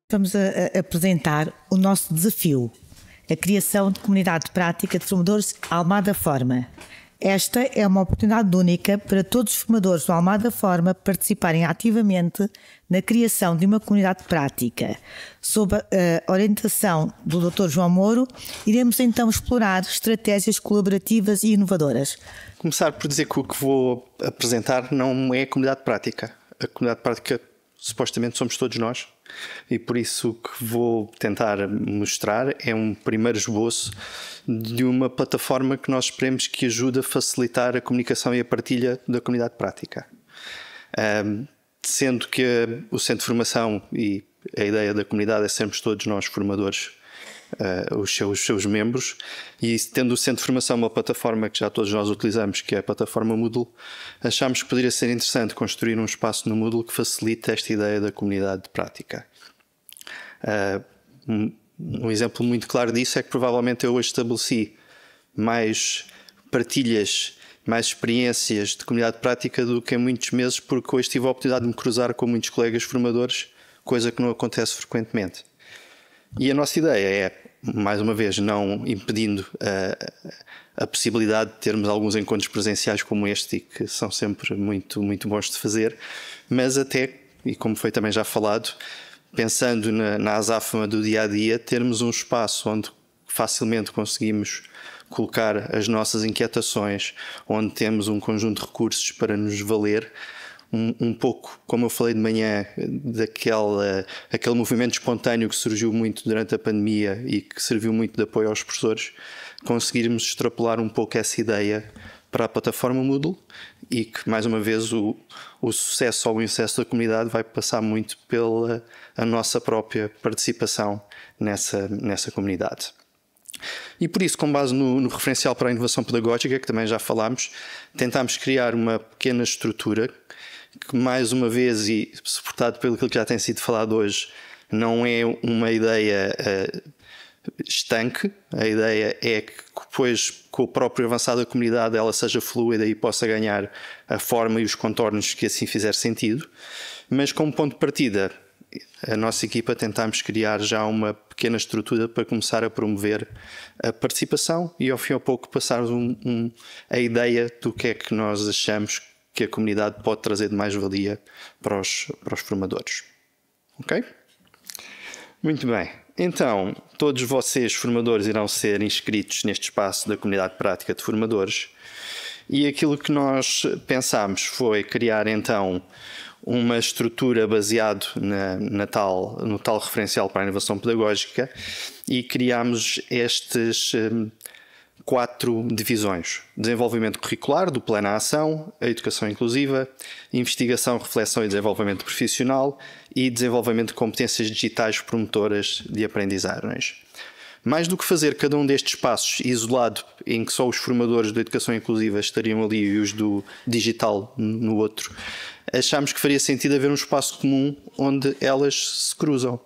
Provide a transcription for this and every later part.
Vamos a apresentar o nosso desafio, a criação de comunidade de prática de formadores Almada Forma. Esta é uma oportunidade única para todos os formadores do Almada Forma participarem ativamente na criação de uma comunidade de prática. Sob a orientação do Dr. João Mouro, iremos então explorar estratégias colaborativas e inovadoras. Começar por dizer que o que vou apresentar não é a comunidade de prática. A comunidade de prática supostamente somos todos nós, e por isso o que vou tentar mostrar é um primeiro esboço de uma plataforma que nós esperemos que ajude a facilitar a comunicação e a partilha da comunidade de prática. Sendo que o Centro de Formação e a ideia da comunidade é sermos todos nós formadores, os seus membros, e tendo o Centro de Formação uma plataforma que já todos nós utilizamos, que é a plataforma Moodle, achámos que poderia ser interessante construir um espaço no Moodle que facilite esta ideia da comunidade de prática. Um exemplo muito claro disso é que provavelmente eu hoje estabeleci mais partilhas, mais experiências de comunidade de prática do que em muitos meses, porque hoje tive a oportunidade de me cruzar com muitos colegas formadores, coisa que não acontece frequentemente. E a nossa ideia é, mais uma vez, não impedindo a possibilidade de termos alguns encontros presenciais como este, e que são sempre muito, muito bons de fazer, mas até, e como foi também já falado, pensando na azáfama do dia-a-dia, termos um espaço onde facilmente conseguimos colocar as nossas inquietações, onde temos um conjunto de recursos para nos valer, um pouco, como eu falei de manhã, aquele movimento espontâneo que surgiu muito durante a pandemia e que serviu muito de apoio aos professores, conseguirmos extrapolar um pouco essa ideia para a plataforma Moodle, e que, mais uma vez, o sucesso ou o insucesso da comunidade vai passar muito pela a nossa própria participação nessa comunidade. E por isso, com base no referencial para a inovação pedagógica, que também já falámos, tentámos criar uma pequena estrutura que, mais uma vez, e suportado pelo que já tem sido falado hoje, não é uma ideia estanque. A ideia é que depois, com o próprio avançado da comunidade, ela seja fluida e possa ganhar a forma e os contornos que assim fizer sentido. Mas, como ponto de partida, a nossa equipa tentámos criar já uma pequena estrutura para começar a promover a participação e, ao fim e ao pouco, passar a ideia do que é que nós achamos que a comunidade pode trazer de mais-valia para os formadores. Ok? Muito bem. Então, todos vocês, formadores, irão ser inscritos neste espaço da comunidade de prática de formadores, e aquilo que nós pensámos foi criar, então, uma estrutura baseada no tal referencial para a inovação pedagógica, e criámos estes 4 divisões: desenvolvimento curricular, do plano à ação, a educação inclusiva, investigação, reflexão e desenvolvimento profissional, e desenvolvimento de competências digitais promotoras de aprendizagens. Mais do que fazer cada um destes passos isolado, em que só os formadores da educação inclusiva estariam ali e os do digital no outro, achámos que faria sentido haver um espaço comum onde elas se cruzam.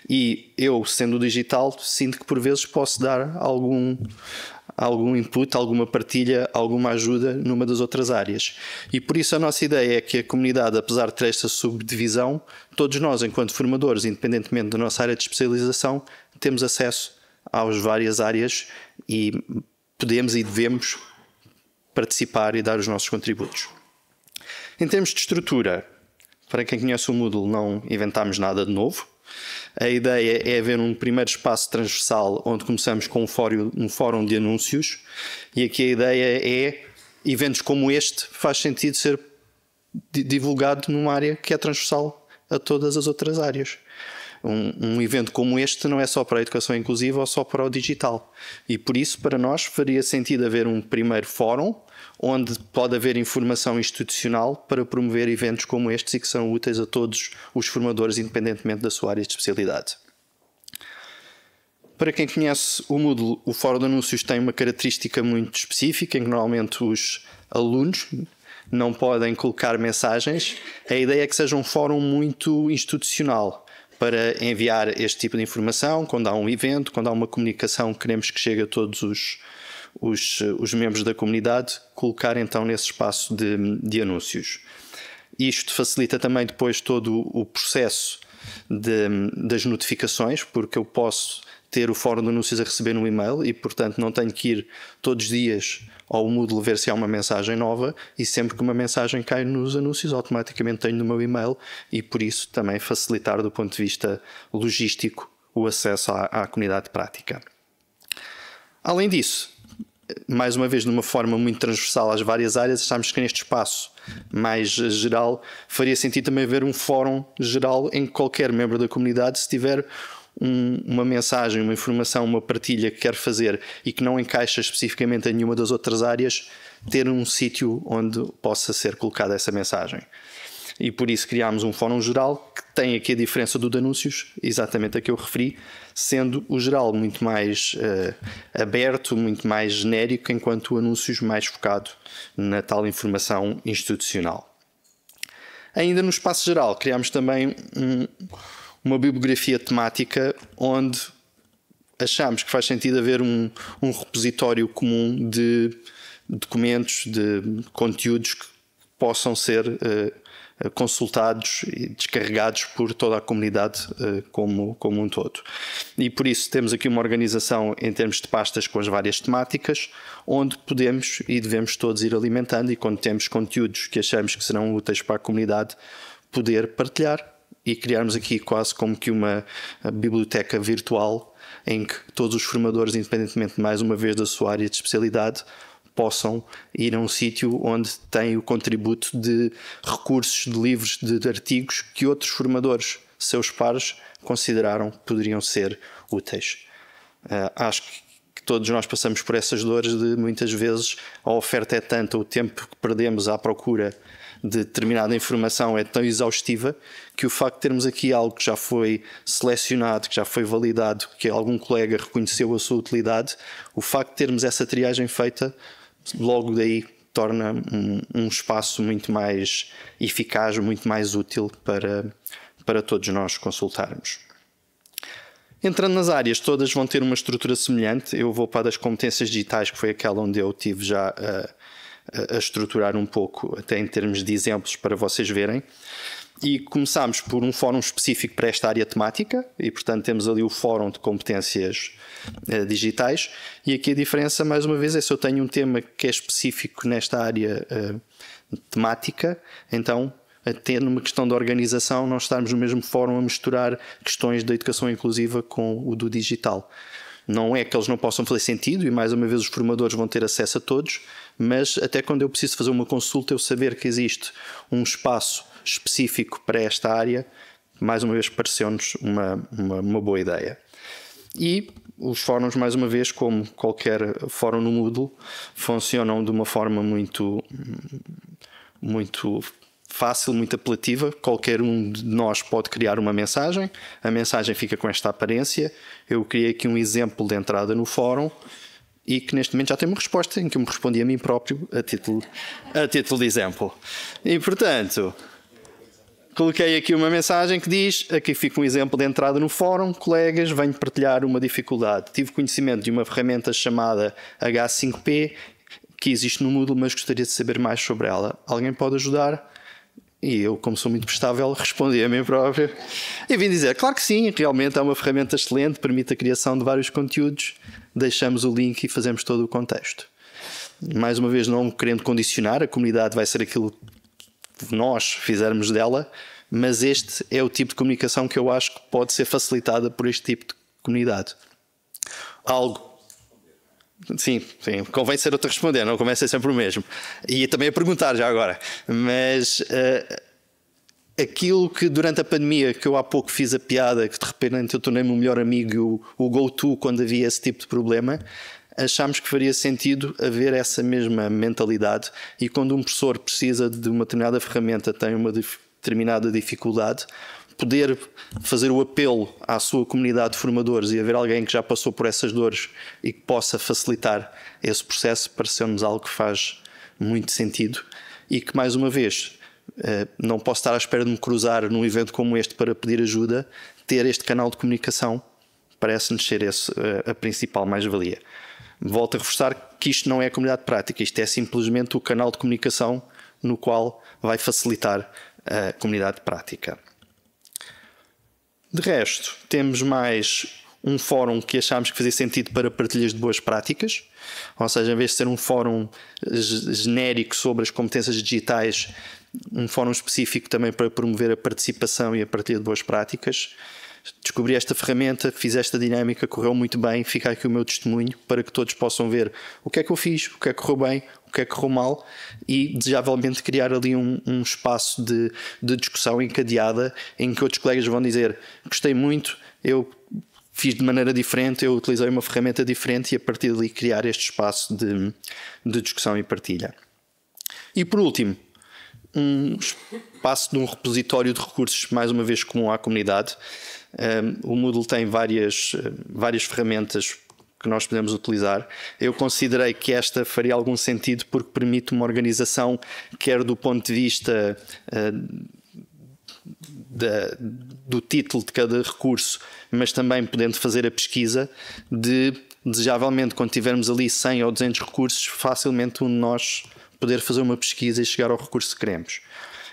E eu, sendo digital, sinto que por vezes posso dar algum input, alguma partilha, alguma ajuda numa das outras áreas. E por isso a nossa ideia é que a comunidade, apesar de ter esta subdivisão, todos nós, enquanto formadores, independentemente da nossa área de especialização, temos acesso às várias áreas e podemos e devemos participar e dar os nossos contributos. Em termos de estrutura, para quem conhece o Moodle, não inventámos nada de novo. A ideia é haver um primeiro espaço transversal onde começamos com um fórum de anúncios, e aqui a ideia é eventos como este faz sentido ser divulgado numa área que é transversal a todas as outras áreas. Um evento como este não é só para a educação inclusiva ou só para o digital, e por isso para nós faria sentido haver um primeiro fórum onde pode haver informação institucional para promover eventos como estes e que são úteis a todos os formadores, independentemente da sua área de especialidade. Para quem conhece o Moodle, o fórum de anúncios tem uma característica muito específica, em que normalmente os alunos não podem colocar mensagens. A ideia é que seja um fórum muito institucional para enviar este tipo de informação, quando há um evento, quando há uma comunicação que queremos que chegue a todos os membros da comunidade, colocar então nesse espaço de anúncios. Isto facilita também depois todo o processo das notificações, porque eu posso ter o fórum de anúncios a receber no e-mail e, portanto, não tenho que ir todos os dias ao Moodle ver se há uma mensagem nova, e sempre que uma mensagem cai nos anúncios, automaticamente tenho no meu e-mail, e por isso também facilitar do ponto de vista logístico o acesso à comunidade de prática. Além disso, mais uma vez de uma forma muito transversal às várias áreas, achamos que neste espaço mais geral faria sentido também haver um fórum geral em que qualquer membro da comunidade, se tiver uma mensagem, uma informação, uma partilha que quer fazer e que não encaixa especificamente em nenhuma das outras áreas, ter um sítio onde possa ser colocada essa mensagem. E por isso criámos um fórum geral que tem aqui a diferença do de anúncios, exatamente a que eu referi, sendo o geral muito mais aberto, muito mais genérico, enquanto o anúncios mais focado na tal informação institucional. Ainda no espaço geral, criámos também uma bibliografia temática onde achamos que faz sentido haver um repositório comum de documentos, de conteúdos que possam ser consultados e descarregados por toda a comunidade como um todo. E por isso temos aqui uma organização em termos de pastas com as várias temáticas, onde podemos e devemos todos ir alimentando, e quando temos conteúdos que achamos que serão úteis para a comunidade, poder partilhar e criarmos aqui quase como que uma biblioteca virtual em que todos os formadores, independentemente mais uma vez da sua área de especialidade, possam ir a um sítio onde tem o contributo de recursos, de livros, de artigos que outros formadores, seus pares, consideraram que poderiam ser úteis. Acho que todos nós passamos por essas dores de muitas vezes a oferta é tanta, o tempo que perdemos à procura de determinada informação é tão exaustiva que o facto de termos aqui algo que já foi selecionado, que já foi validado, que algum colega reconheceu a sua utilidade, o facto de termos essa triagem feita logo daí torna um espaço muito mais eficaz, muito mais útil para todos nós consultarmos. Entrando nas áreas, todas vão ter uma estrutura semelhante. Eu vou para a das competências digitais, que foi aquela onde eu tive já a estruturar um pouco, até em termos de exemplos para vocês verem. E começámos por um fórum específico para esta área temática, e portanto temos ali o fórum de competências digitais, e aqui a diferença mais uma vez é se eu tenho um tema que é específico nesta área temática, então até numa questão de organização nós estarmos no mesmo fórum a misturar questões da educação inclusiva com o do digital. Não é que eles não possam fazer sentido, e mais uma vez os formadores vão ter acesso a todos, mas até quando eu preciso fazer uma consulta, eu saber que existe um espaço específico para esta área, mais uma vez pareceu-nos uma boa ideia. E os fóruns, mais uma vez, como qualquer fórum no Moodle, funcionam de uma forma muito fácil, muito apelativa. Qualquer um de nós pode criar uma mensagem, a mensagem fica com esta aparência. Eu criei aqui um exemplo de entrada no fórum e que neste momento já tem uma resposta em que eu me respondi a mim próprio a título de exemplo. E portanto, coloquei aqui uma mensagem que diz: aqui fica um exemplo de entrada no fórum, colegas, venho partilhar uma dificuldade. Tive conhecimento de uma ferramenta chamada H5P, que existe no Moodle, mas gostaria de saber mais sobre ela. Alguém pode ajudar? E eu, como sou muito prestável, respondi a mim próprio e vim dizer: claro que sim, realmente é uma ferramenta excelente, permite a criação de vários conteúdos, deixamos o link e fazemos todo o contexto. Mais uma vez, não querendo condicionar, a comunidade vai ser aquilo que nós fizermos dela, mas este é o tipo de comunicação que eu acho que pode ser facilitada por este tipo de comunidade. Sim, convém ser outro a responder, não convém ser sempre o mesmo. E também a perguntar já agora. Mas aquilo que durante a pandemia, que eu há pouco fiz a piada, que de repente eu tornei-me o melhor amigo, o go-to quando havia esse tipo de problema, achámos que faria sentido haver essa mesma mentalidade, e quando um professor precisa de uma determinada ferramenta, tem uma determinada dificuldade, poder fazer o apelo à sua comunidade de formadores e haver alguém que já passou por essas dores e que possa facilitar esse processo, pareceu-nos algo que faz muito sentido e que, mais uma vez, não posso estar à espera de me cruzar num evento como este para pedir ajuda. Ter este canal de comunicação parece-nos ser a principal mais-valia. Volto a reforçar que isto não é a comunidade prática, isto é simplesmente o canal de comunicação no qual vai facilitar a comunidade prática. De resto, temos mais um fórum que achámos que fazia sentido para partilhas de boas práticas, ou seja, em vez de ser um fórum genérico sobre as competências digitais, um fórum específico também para promover a participação e a partilha de boas práticas. Descobri esta ferramenta, fiz esta dinâmica, correu muito bem, fica aqui o meu testemunho para que todos possam ver o que é que eu fiz, o que é que correu bem, o que é que correu mal e, desejavelmente, criar ali um espaço de discussão encadeada em que outros colegas vão dizer: gostei muito, eu fiz de maneira diferente, eu utilizei uma ferramenta diferente, e a partir dali criar este espaço de discussão e partilha. E por último, um espaço de um repositório de recursos, mais uma vez comum à comunidade. O Moodle tem várias ferramentas que nós podemos utilizar. Eu considerei que esta faria algum sentido porque permite uma organização, quer do ponto de vista do título de cada recurso, mas também podendo fazer a pesquisa, desejavelmente, quando tivermos ali 100 ou 200 recursos, facilmente um de nós poder fazer uma pesquisa e chegar ao recurso que queremos.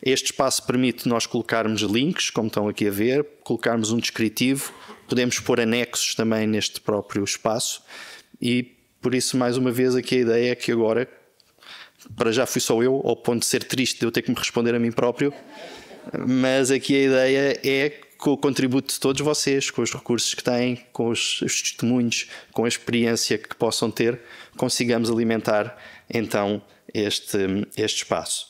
Este espaço permite nós colocarmos links, como estão aqui a ver, colocarmos um descritivo, podemos pôr anexos também neste próprio espaço, e por isso, mais uma vez, aqui a ideia é que agora, para já fui só eu, ao ponto de ser triste de eu ter que me responder a mim próprio, mas aqui a ideia é, com o contributo de todos vocês, com os recursos que têm, com os testemunhos, com a experiência que possam ter, consigamos alimentar então este espaço.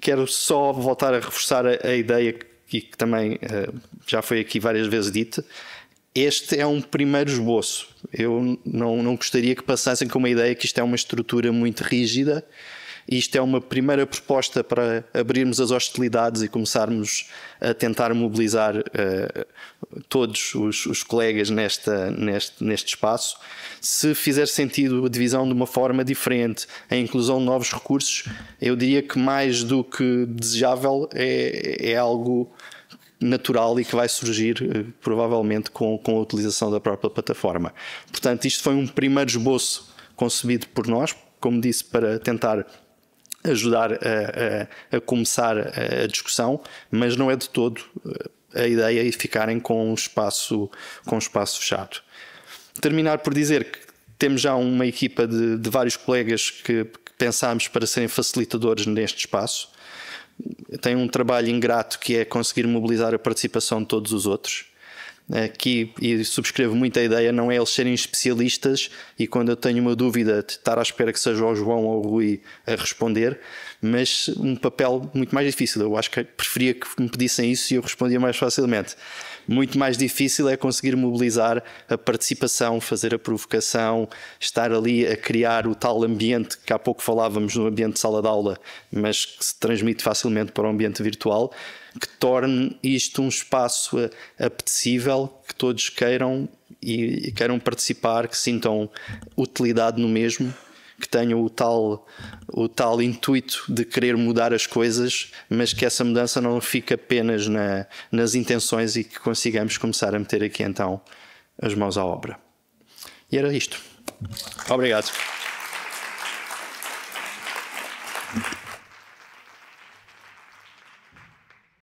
Quero só voltar a reforçar a ideia que também já foi aqui várias vezes dita. Este é um primeiro esboço. Eu não gostaria que passassem com uma ideia que isto é uma estrutura muito rígida. Isto é uma primeira proposta para abrirmos as hostilidades e começarmos a tentar mobilizar todos os colegas neste espaço. Se fizer sentido a divisão de uma forma diferente, a inclusão de novos recursos, eu diria que mais do que desejável é algo natural e que vai surgir provavelmente com a utilização da própria plataforma. Portanto, isto foi um primeiro esboço concebido por nós, como disse, para tentar ajudar a começar a discussão, mas não é de todo a ideia de ficarem com um espaço fechado. Terminar por dizer que temos já uma equipa de vários colegas que pensámos para serem facilitadores neste espaço. Tem um trabalho ingrato que é conseguir mobilizar a participação de todos os outros. Aqui, e subscrevo muito a ideia, não é eles serem especialistas e quando eu tenho uma dúvida de estar à espera que seja o João ou o Rui a responder, mas um papel muito mais difícil. Eu acho que preferia que me pedissem isso e eu respondia mais facilmente. Muito mais difícil é conseguir mobilizar a participação, fazer a provocação, estar ali a criar o tal ambiente que há pouco falávamos no ambiente de sala de aula, mas que se transmite facilmente para o ambiente virtual, que torne isto um espaço apetecível, que todos queiram e queiram participar, que sintam utilidade no mesmo, que tenham o tal intuito de querer mudar as coisas, mas que essa mudança não fique apenas nas intenções e que consigamos começar a meter aqui então as mãos à obra. E era isto. Obrigado.